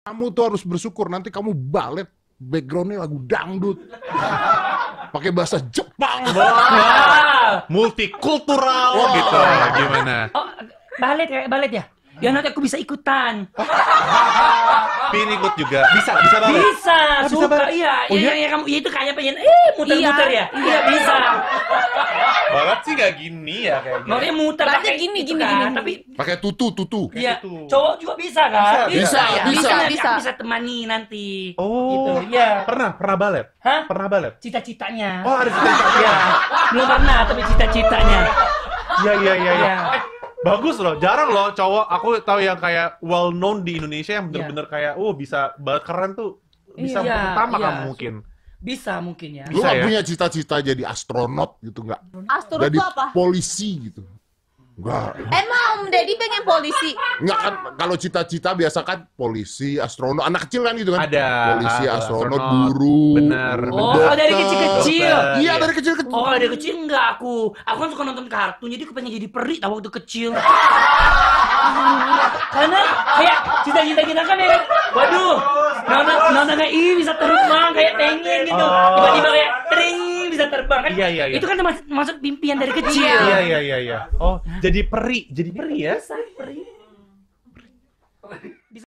Kamu tuh harus bersyukur nanti kamu balet backgroundnya lagu dangdut. Pakai bahasa Jepang. Multikultural gitu. Gimana? Oh, balet ya? Ya nanti aku bisa ikutan. Pin ikut juga. Bisa banget. Bisa, bisa suka. banget. Iya, Oh, iya? kamu itu kayak pengen muter-muter ya. Iya, bisa. Barat sih gak gini ya kayaknya. Makanya muter Baletnya pakai gini, itu gini, kan. gini. Tapi Pakai tutu. iya, Gitu. cowok juga bisa kan? Bisa. Ya, Bisa. nanti Bisa. aku bisa temani nanti. Oh, Gitu, iya. Pernah balet? Hah? Pernah balet? Cita-citanya. Oh, ada cita-cita. Iya. Belum pernah, tapi cita-citanya. Iya. Iya. Bagus loh, jarang loh cowok aku tahu yang kayak well known di Indonesia yang bener-bener kayak bisa balet keren tuh. Bisa Iya, pertama iya. kamu mungkin. Bisa mungkin ya. Lu Bisa gak ya? punya cita-cita jadi astronot gitu nggak? Astronot Jadi itu apa? polisi gitu. Enggak. Emang Om Deddy pengen polisi? Enggak kan kalau cita-cita biasa kan polisi, astronot, anak kecil kan gitu kan. Ada. Polisi, astronot, astronot. guru. Bener. Oh, dari kecil-kecil. Dokter. Iya dari kecil-kecil. Oh, dari kecil enggak aku. Aku kan suka nonton kartun, jadi aku pengen jadi peri tahu waktu kecil. Karena kayak cita-cita kita kan ya, waduh, nonton kayak bisa terbang kayak pengen gitu. Tiba-tiba kayak tring bisa terbang kan. Iya. Itu kan masuk impian dari kecil. Iya. Oh, jadi peri ya? Bisa, peri.